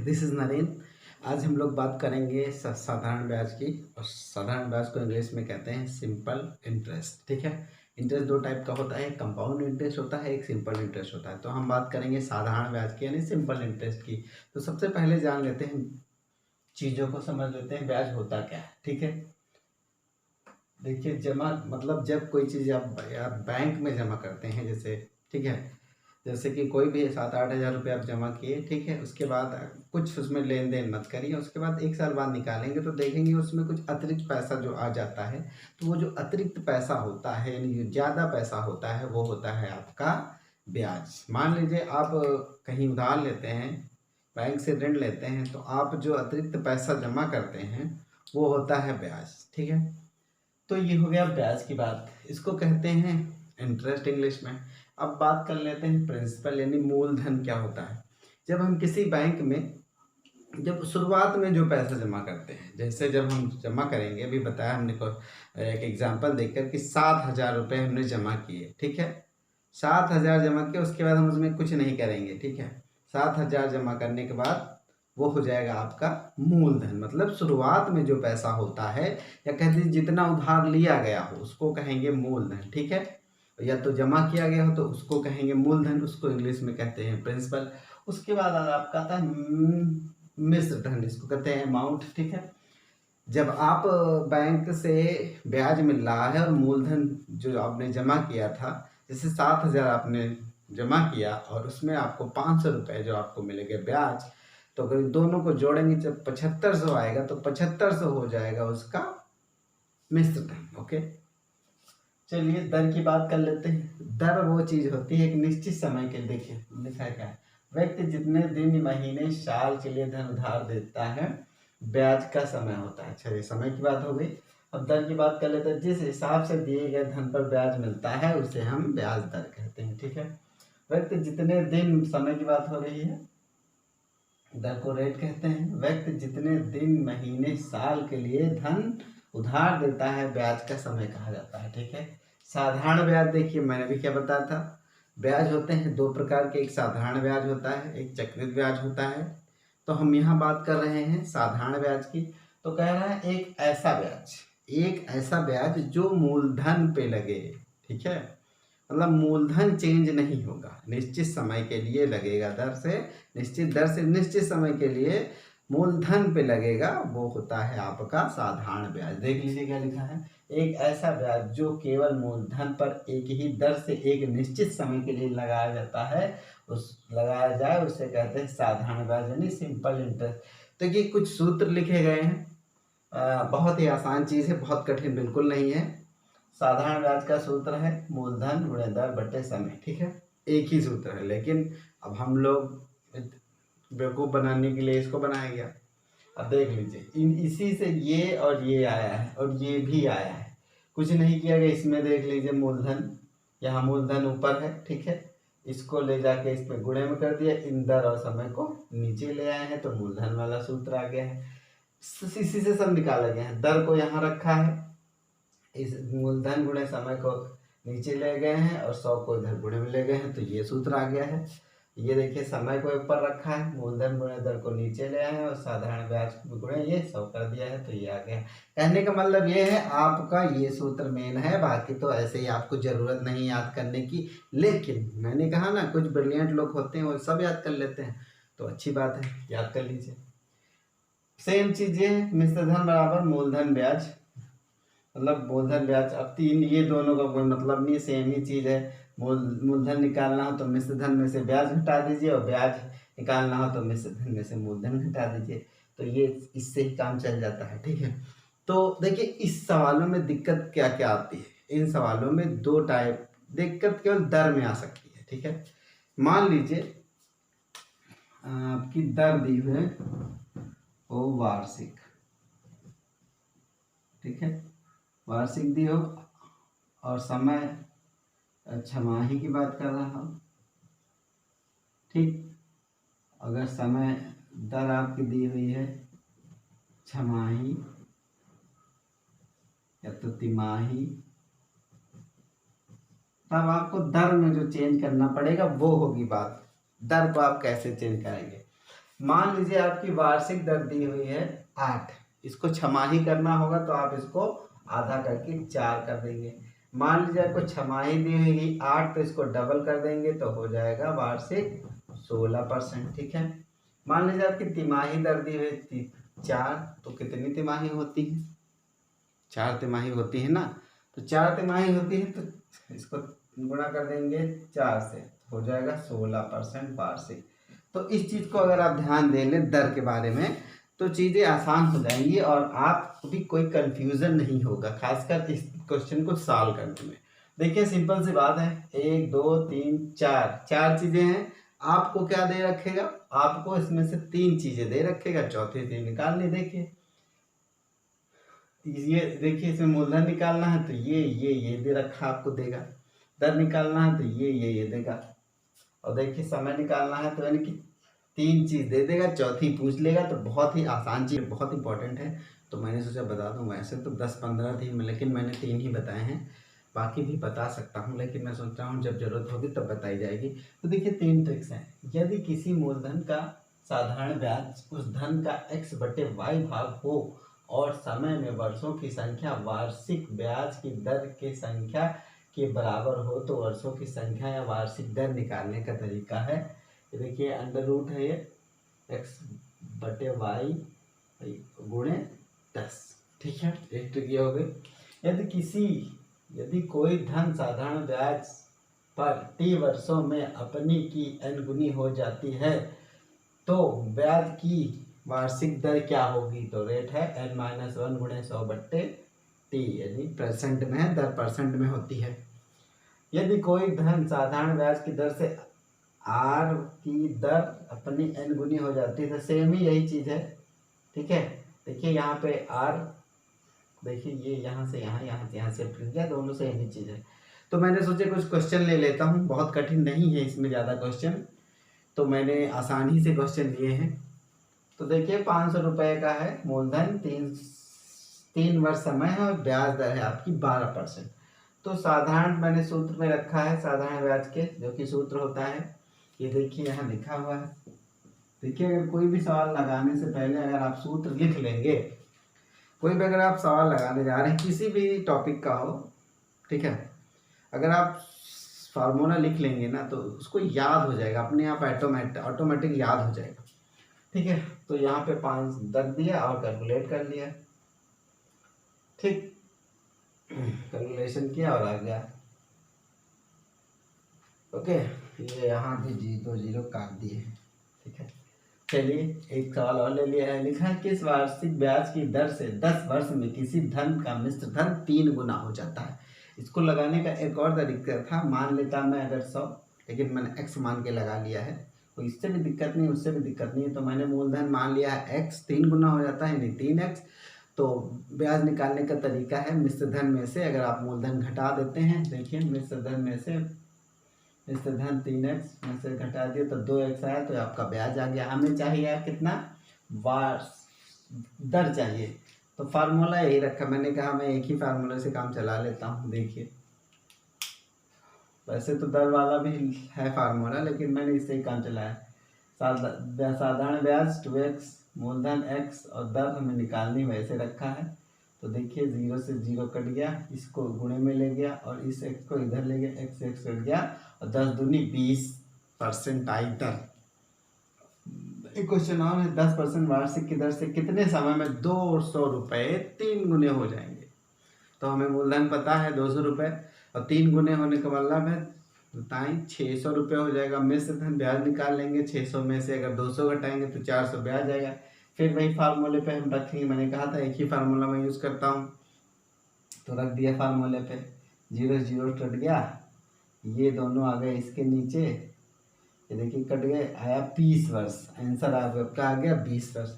This is Naren. आज हम लोग बात करेंगे साधारण ब्याज की। और साधारण ब्याज को इंग्लिश में कहते हैं सिंपल इंटरेस्ट। ठीक है। इंटरेस्ट दो टाइप का होता है, एक कंपाउंड इंटरेस्ट होता है, एक सिंपल इंटरेस्ट होता है। तो हम बात करेंगे साधारण ब्याज की यानी सिंपल इंटरेस्ट की। तो सबसे पहले जान लेते हैं, चीज़ों को समझ लेते हैं ब्याज होता क्या है। ठीक है। देखिए, जमा मतलब जब कोई चीज़ आप बैंक में जमा करते हैं, जैसे ठीक है, जैसे कि कोई भी 7-8 हज़ार रुपये आप जमा किए, ठीक है, उसके बाद कुछ उसमें लेन देन मत करिए, उसके बाद 1 साल बाद निकालेंगे तो देखेंगे उसमें कुछ अतिरिक्त पैसा जो आ जाता है। तो वो जो अतिरिक्त पैसा होता है यानी जो ज़्यादा पैसा होता है वो होता है आपका ब्याज। मान लीजिए आप कहीं उधार लेते हैं, बैंक से ऋण लेते हैं, तो आप जो अतिरिक्त पैसा जमा करते हैं वो होता है ब्याज। ठीक है। तो ये हो गया ब्याज की बात, इसको कहते हैं इंटरेस्ट इंग्लिश में। अब बात कर लेते हैं प्रिंसिपल यानी मूलधन क्या होता है। जब हम किसी बैंक में जब शुरुआत में जो पैसा जमा करते हैं, जैसे जब हम जमा करेंगे, अभी बताया हमने को एक एग्जांपल देकर कि 7,000 रुपये हमने जमा किए। ठीक है। 7,000 जमा किए, उसके बाद हम उसमें कुछ नहीं करेंगे। ठीक है। 7,000 जमा करने के बाद वो हो जाएगा आपका मूलधन, मतलब शुरुआत में जो पैसा होता है, या कहते हैं जितना उधार लिया गया हो उसको कहेंगे मूलधन। ठीक है। या तो जमा किया गया हो तो उसको कहेंगे मूलधन, उसको इंग्लिश में कहते हैं प्रिंसिपल। उसके बाद आपका आता है मिश्र धन, इसको कहते हैं अमाउंट। ठीक है। जब आप बैंक से ब्याज मिल रहा है और मूलधन जो आपने जमा किया था, जैसे 7,000 आपने जमा किया और उसमें आपको 500 रुपये जो आपको मिलेंगे ब्याज, तो अगर दोनों को जोड़ेंगे जब 7500 आएगा तो 7500 हो जाएगा उसका मिश्र धन। ओके, चलिए दर की बात कर लेते हैं। दर वो चीज होती है एक निश्चित समय के लिए। देखिए लिखा है क्या है, व्यक्ति जितने दिन महीने साल के लिए धन उधार देता है ब्याज का समय होता है। अच्छा, ये समय की बात हो गई। अब दर की बात कर लेते हैं। जिस हिसाब से दिए गए धन पर ब्याज मिलता है उसे हम ब्याज दर कहते हैं। ठीक है। व्यक्ति जितने दिन, समय की बात हो रही है, दर को रेट कहते हैं। व्यक्ति जितने दिन महीने साल के लिए धन उधार देता है ब्याज का समय कहा जाता है। ठीक है। साधारण ब्याज, देखिए मैंने भी क्या बताया था, ब्याज होते हैं दो प्रकार के, एक साधारण ब्याज होता है, एक चक्रित ब्याज होता है। तो हम यहाँ बात कर रहे हैं साधारण ब्याज की। तो कह रहा है एक ऐसा ब्याज जो मूलधन पे लगे। ठीक है। मतलब मूलधन चेंज नहीं होगा, निश्चित समय के लिए लगेगा, निश्चित दर से निश्चित समय के लिए मूलधन पे लगेगा, वो होता है आपका साधारण ब्याज। देख लीजिए क्या लिखा है, एक ऐसा ब्याज जो केवल मूलधन पर एक ही दर से एक निश्चित समय के लिए लगाया जाता है, लगाया जाए उसे कहते हैं साधारण ब्याज यानी सिंपल इंटरेस्ट। तो ये कुछ सूत्र लिखे गए हैं, बहुत ही आसान चीज़ है, बहुत कठिन बिल्कुल नहीं है। साधारण ब्याज का सूत्र है मूलधन गुणे दर बटे समय। ठीक है, एक ही सूत्र है, लेकिन अब हम लोग बेवकूफ़ बनाने के लिए इसको बनाया गया। अब देख लीजिए, इसी से ये और ये आया है और ये भी आया है, कुछ नहीं किया गया। इसमें देख लीजिए मूलधन, यहाँ मूलधन ऊपर है। ठीक है। इसको ले जाके इसमें गुणे में कर दिया, इन दर और समय को नीचे ले आए हैं तो मूलधन वाला सूत्र आ गया है। इसी से सब निकाला गया है। दर को यहाँ रखा है, इस मूलधन गुणे समय को नीचे ले गए हैं और 100 को इधर गुणे में ले गए हैं, तो ये सूत्र आ गया है। ये देखिए, समय को ऊपर रखा है, मूलधन गुणे दर को नीचे ले आए हैं और साधारण ब्याज गुणे ये 100 कर दिया है, तो ये आ गया। कहने का मतलब ये है, आपका ये सूत्र मेन है, बाकी तो ऐसे ही आपको जरूरत नहीं याद करने की। लेकिन मैंने कहा ना, कुछ ब्रिलियंट लोग होते हैं वो सब याद कर लेते हैं, तो अच्छी बात है, याद कर लीजिए। सेम चीज ये मिश्र धन बराबर मूलधन ब्याज, मतलब मूलधन ब्याज। अब तीन, ये दोनों का कोई मतलब नहीं, सेम ही चीज़ है। मूलधन निकालना हो तो मिश्र धन में से ब्याज घटा दीजिए, और ब्याज निकालना हो तो मिश्र धन में से मूलधन घटा दीजिए, तो ये इससे ही काम चल जाता है। ठीक है। तो देखिए, इस सवालों में दिक्कत क्या क्या आती है। इन सवालों में दो टाइप दिक्कत केवल दर में आ सकती है। ठीक है। मान लीजिए आपकी दर दी हुई है वो वार्षिक। ठीक है, वार्षिक दी हो और समय छमाही की बात कर रहा हूँ। ठीक, अगर समय दर आपकी दी हुई है छमाही या तो तिमाही, तब आपको दर में जो चेंज करना पड़ेगा वो होगी बात, दर को आप कैसे चेंज करेंगे। मान लीजिए आपकी वार्षिक दर दी हुई है 8, इसको छमाही करना होगा तो आप इसको आधा करके 4 कर देंगे। मान लीजिए आपको छमाही दी हुई 8 तो इसको डबल कर देंगे तो हो जाएगा वार्षिक 16%। ठीक है। मान लीजिए आपकी तिमाही दर दी हुई थी 4, तो कितनी तिमाही होती है? 4 तिमाही होती है ना, तो 4 तिमाही होती है तो इसको गुणा कर देंगे 4 से, हो जाएगा 16% वार्षिक। तो इस चीज़ को अगर आप ध्यान दे लें दर के बारे में तो चीज़ें आसान हो जाएंगी और आप भी कोई कंफ्यूजन नहीं होगा, खासकर इस क्वेश्चन को सॉल्व करने में। देखिए सिंपल सी बात है, 1 2 3 4 चीज़ें हैं। आपको क्या दे रखेगा? आपको इसमें से 3 चीज़ें दे रखेगा, चौथी चीज निकालनी। देखिए ये देखिए इसमें मूलधन निकालना है तो ये दे रखा आपको देगा, दर निकालना है तो ये देगा, और देखिए समय निकालना है तो यानी कि 3 चीज़ दे देगा, चौथी पूछ लेगा। तो बहुत ही आसान चीज़, बहुत इंपॉर्टेंट है, तो मैंने सोचा बता दूं। वैसे तो 10-15 थी लेकिन मैंने 3 ही बताए हैं, बाकी भी बता सकता हूं लेकिन मैं सोच रहा हूं जब जरूरत होगी तब बताई जाएगी। तो देखिए 3 ट्रिक्स हैं। यदि किसी मूलधन का साधारण ब्याज उस धन का x/y भाग हो और समय में वर्षों की संख्या वार्षिक ब्याज की दर के संख्या के बराबर हो तो वर्षों की संख्या या वार्षिक दर निकालने का तरीका है, देखिए अंडर रूट है ये x/y गुणे 10। ठीक है, एक ट्रिक ये हो गई। यदि कोई धन साधारण ब्याज पर t वर्षों में अपनी की n गुनी हो जाती है तो ब्याज की वार्षिक दर क्या होगी? तो रेट है n-1 गुणे 100/t, यानी परसेंट में है, दर परसेंट में होती है। यदि कोई धन साधारण ब्याज की दर से r की दर अपनी n गुनी हो जाती है तो सेम ही यही चीज़ है। ठीक है, देखिए यहाँ पे r, देखिए ये यहाँ से यहाँ से फिर गया, दोनों से यही चीज़ है। तो मैंने सोचा कुछ क्वेश्चन ले लेता हूँ, बहुत कठिन नहीं है इसमें ज़्यादा क्वेश्चन, तो मैंने आसानी से क्वेश्चन लिए हैं। तो देखिए 500 रुपये का है मूलधन, 3 वर्ष समय है और ब्याज दर है आपकी 12%। तो साधारण मैंने सूत्र में रखा है साधारण ब्याज के, जो कि सूत्र होता है ये देखिए यहाँ लिखा हुआ है। देखिए अगर कोई भी सवाल लगाने से पहले अगर आप सूत्र लिख लेंगे, कोई भी अगर आप सवाल लगाने जा रहे हैं किसी भी टॉपिक का हो, ठीक है, अगर आप फार्मूला लिख लेंगे ना तो उसको याद हो जाएगा, अपने आप ऑटोमेटिक याद हो जाएगा। ठीक है, तो यहाँ पे 5 रख दिया और कैलकुलेट कर लिया। ठीक, कैलकुलेशन किया और आ गया। ओके, ये यहाँ भी 0 काट दिए। ठीक है, चलिए एक सवाल और ले लिया है। लिखा है किस वार्षिक ब्याज की दर से 10 वर्ष में किसी धन का मिश्र धन 3 गुना हो जाता है? इसको लगाने का एक और तरीका था, मान लेता मैं अगर 100, लेकिन मैंने x मान के लगा लिया है, तो इससे भी दिक्कत नहीं उससे भी दिक्कत नहीं है। तो मैंने मूलधन मान लिया है x, 3 गुना हो जाता है यानी 3x। तो ब्याज निकालने का तरीका है मिश्र धन में से अगर आप मूलधन घटा देते हैं, देखिए मिश्र धन में से मिश्र धन 3x में से घटा दिया तो 2x आया, तो आपका ब्याज आ गया। हमें चाहिए कितना? दर चाहिए, तो फार्मूला यही रखा मैंने, कहा मैं एक ही फार्मूले से काम चला लेता हूँ। देखिए वैसे तो दर वाला भी है फार्मूला लेकिन मैंने इससे ही काम चलाया। साधारण ब्याज 2x, मूलधन x और दर हमें निकालनी वैसे रखा है। तो देखिए 0 से 0 कट गया, इसको गुणे में ले गया और इस x को इधर ले गया, x से x कट गया और 10 दूनी 20% आई दर। एक क्वेश्चन और है, 10% वार्षिक की दर से कितने समय में 200 रुपये 3 गुने हो जाएंगे? तो हमें मूलधन पता है 200 रुपये और 3 गुने होने का मतलब है बताएं 600 रुपये हो जाएगा। मिश्र धन ब्याज निकाल लेंगे, 600 में से अगर 200 घटाएंगे तो 400 ब्याज आएगा। फिर वही फार्मूले पे हम रखेंगे, मैंने कहा था एक ही फार्मूला मैं यूज़ करता हूँ, तो रख दिया फार्मूले पे। 0 0 कट गया, ये दोनों आ गए इसके नीचे, ये देखिए कट गए, आया 20 वर्ष, आंसर आपका आ गया 20 वर्ष।